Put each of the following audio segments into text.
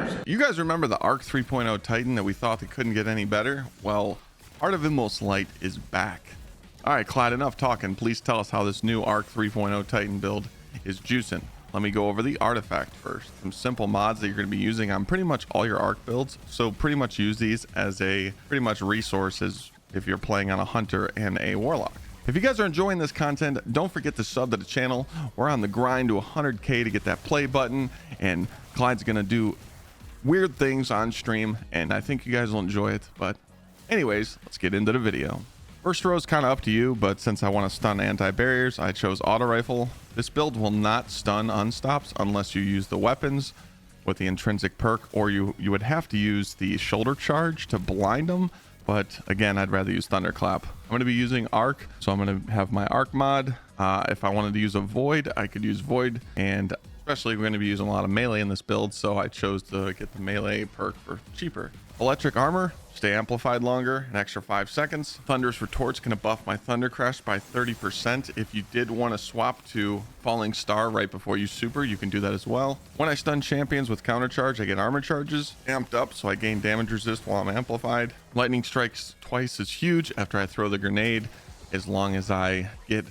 mercy. You guys remember the Arc 3.0 Titan that we thought that couldn't get any better? Well, Heart of Inmost Light is back. All right, Clyde, enough talking. Please tell us how this new Arc 3.0 Titan build is juicing. Let me go over the artifact first. Some simple mods that you're going to be using on pretty much all your Arc builds. So pretty much use these as a pretty much resources if you're playing on a Hunter and a Warlock. If you guys are enjoying this content, don't forget to sub to the channel. We're on the grind to 100K to get that play button, and Clyde's going to do weird things on stream, and I think you guys will enjoy it. But anyways, let's get into the video. First row is kind of up to you, but since I want to stun anti-barriers, I chose auto rifle. This build will not stun unstops unless you use the weapons with the intrinsic perk, or you would have to use the shoulder charge to blind them. But again, I'd rather use thunderclap. I'm going to be using arc, so I'm going to have my arc mod. If I wanted to use a void, I could use void, and especially we're going to be using a lot of melee in this build, so I chose to get the melee perk for cheaper. Electric armor, stay amplified longer, an extra 5 seconds. Thunderous retorts gonna buff my thunder crash by 30%. If you did want to swap to falling star right before you super, you can do that as well. When I stun champions with counter charge, I get armor charges amped up, so I gain damage resist while I'm amplified. Lightning strikes twice is huge after I throw the grenade. As long as I get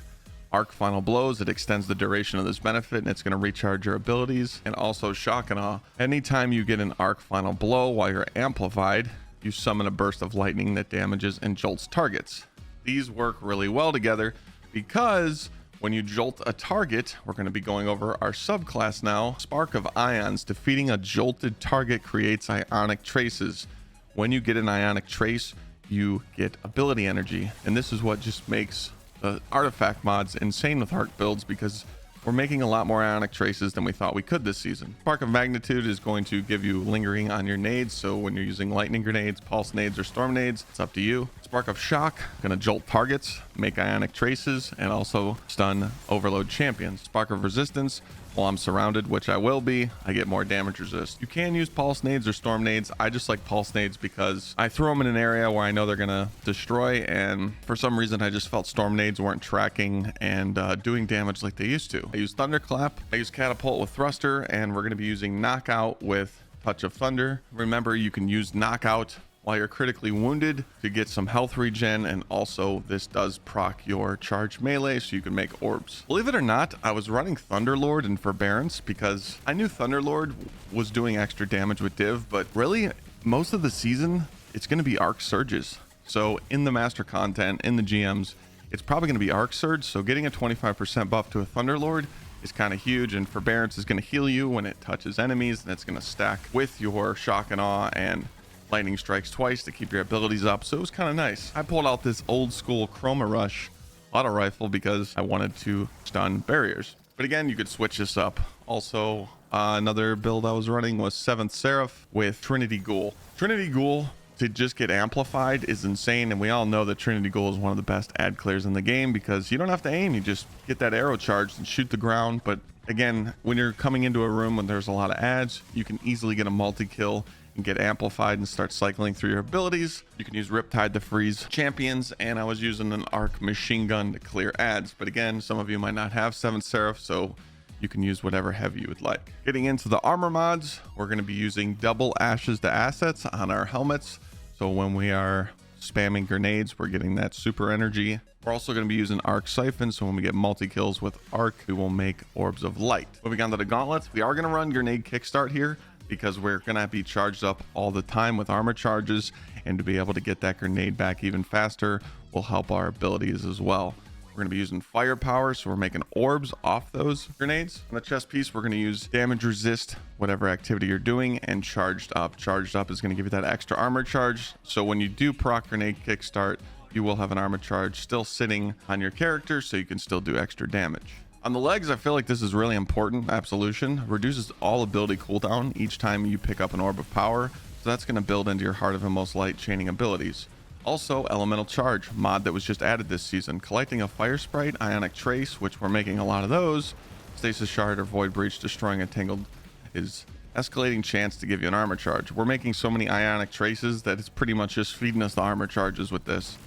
arc final blows, it extends the duration of this benefit, and it's going to recharge your abilities. And also shock and awe, anytime you get an arc final blow while you're amplified, you summon a burst of lightning that damages and jolts targets. These work really well together because when you jolt a target, we're going to be going over our subclass now, Spark of Ions. Defeating a jolted target creates ionic traces. When you get an ionic trace, you get ability energy, and this is what just makes the artifact mods insane with arc builds, because we're making a lot more ionic traces than we thought we could this season. Spark of Magnitude is going to give you lingering on your nades, so when you're using lightning grenades, pulse nades, or storm nades, it's up to you. Spark of Shock, gonna jolt targets, make ionic traces, and also stun overload champions. Spark of Resistance, while I'm surrounded, which I will be, I get more damage resist. You can use pulse nades or storm nades. I just like pulse nades because I throw them in an area where I know they're gonna destroy, and for some reason I just felt storm nades weren't tracking and doing damage like they used to. I use thunderclap, I use catapult with thruster, and we're gonna be using knockout with touch of thunder. Remember, you can use knockout while you're critically wounded to get some health regen, and also this does proc your charge melee, so you can make orbs. Believe it or not, I was running Thunderlord in Forbearance because I knew Thunderlord was doing extra damage with div, but really most of the season it's going to be arc surges. So in the master content, in the GMs, it's probably going to be arc surge, so getting a 25% buff to a Thunderlord is kind of huge, and Forbearance is going to heal you when it touches enemies, and it's going to stack with your shock and awe and lightning strikes twice to keep your abilities up. So it was kind of nice. I pulled out this old school Chroma Rush auto rifle because I wanted to stun barriers, but again, you could switch this up. Also, another build I was running was 7th Seraph with Trinity Ghoul. Trinity Ghoul to just get amplified is insane, and we all know that Trinity Ghoul is one of the best ad clears in the game because you don't have to aim, you just get that arrow charged and shoot the ground. But again, when you're coming into a room when there's a lot of ads, you can easily get a multi-kill and get amplified and start cycling through your abilities. You can use Riptide to freeze champions, and I was using an arc machine gun to clear ads. But again, some of you might not have 7th Seraph, so you can use whatever heavy you would like. Getting into the armor mods, we're going to be using double ashes to assets on our helmets, so when we are spamming grenades, we're getting that super energy. We're also going to be using arc siphon, so when we get multi-kills with arc, we will make orbs of light. Moving on to the gauntlets, we are going to run grenade kickstart here because we're going to be charged up all the time with armor charges, and to be able to get that grenade back even faster will help our abilities as well. We're going to be using firepower, so we're making orbs off those grenades. On the chest piece, we're going to use damage resist whatever activity you're doing, and charged up. Charged up is going to give you that extra armor charge, so when you do proc grenade kickstart, you will have an armor charge still sitting on your character, so you can still do extra damage. On the legs, I feel like this is really important. Absolution reduces all ability cooldown each time you pick up an orb of power, so that's going to build into your Heart of Inmost Light chaining abilities. Also, Elemental Charge, mod that was just added this season. Collecting a Fire Sprite, Ionic Trace, which we're making a lot of those, Stasis Shard or Void Breach, destroying a Tangled is escalating chance to give you an armor charge. We're making so many Ionic Traces that it's pretty much just feeding us the armor charges with this.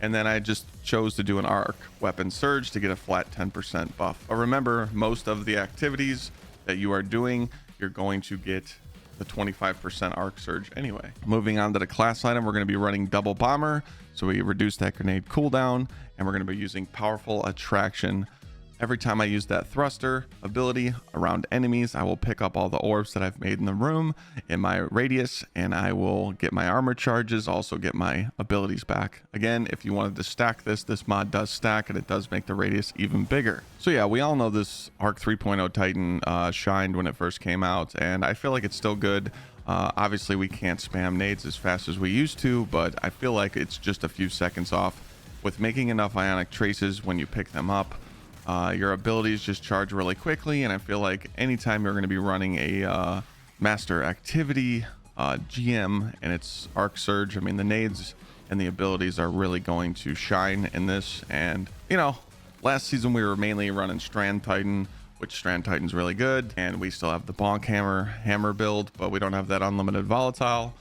And then I just chose to do an arc weapon surge to get a flat 10% buff. But remember, most of the activities that you are doing, you're going to get the 25% arc surge anyway. Moving on to the class item, we're going to be running double bomber, so we reduce that grenade cooldown, and we're going to be using powerful attraction. Every time I use that thruster ability around enemies, I will pick up all the orbs that I've made in the room in my radius, and I will get my armor charges, also get my abilities back. Again, if you wanted to stack this mod does stack, and it does make the radius even bigger. So yeah, we all know this Arc 3.0 Titan shined when it first came out, and I feel like it's still good. Obviously, we can't spam nades as fast as we used to, but I feel like it's just a few seconds off. With making enough ionic traces when you pick them up, your abilities just charge really quickly, and I feel like anytime you're going to be running a master activity GM and it's arc surge, I mean, the nades and the abilities are really going to shine in this. And you know, last season we were mainly running Strand Titan, which Strand Titan's really good, and we still have the Bonk hammer build, but we don't have that unlimited volatile.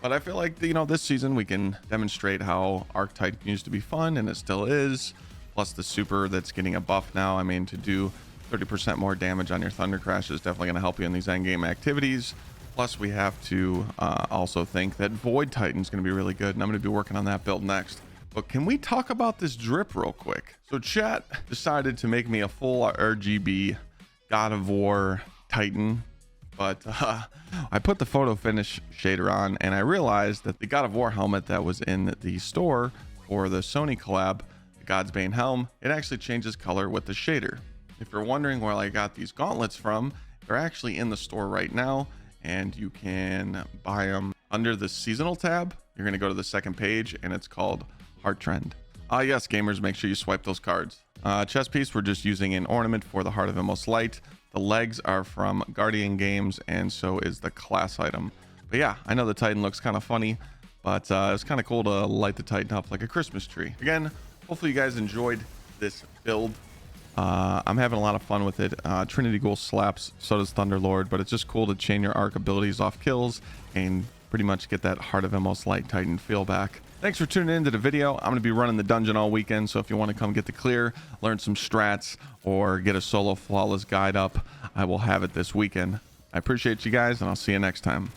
But I feel like, you know, this season we can demonstrate how Arc Titan used to be fun, and it still is. Plus the super that's getting a buff now. I mean, to do 30% more damage on your Thunder Crash is definitely going to help you in these endgame activities. Plus we have to also think that Void Titan's going to be really good, and I'm going to be working on that build next. But can we talk about this drip real quick? So chat decided to make me a full RGB God of War Titan, but I put the photo finish shader on, and I realized that the God of War helmet that was in the store for the Sony collab, God's Bane helm, it actually changes color with the shader. If you're wondering where I got these gauntlets from, they're actually in the store right now, and you can buy them under the seasonal tab. You're going to go to the second page, and it's called Heart Trend. Yes, gamers, make sure you swipe those cards. Chest piece, we're just using an ornament for the Heart of Immortal Light. The legs are from Guardian Games, and so is the class item. But yeah, I know the Titan looks kind of funny, but it's kind of cool to light the Titan up like a Christmas tree. Again, hopefully you guys enjoyed this build. I'm having a lot of fun with it. Trinity Ghoul slaps, so does Thunderlord, but it's just cool to chain your arc abilities off kills and pretty much get that Heart of Immortal Light Titan feel back. Thanks for tuning into the video. I'm going to be running the dungeon all weekend, so if you want to come get the clear, learn some strats, or get a solo flawless guide up, I will have it this weekend. I appreciate you guys, and I'll see you next time.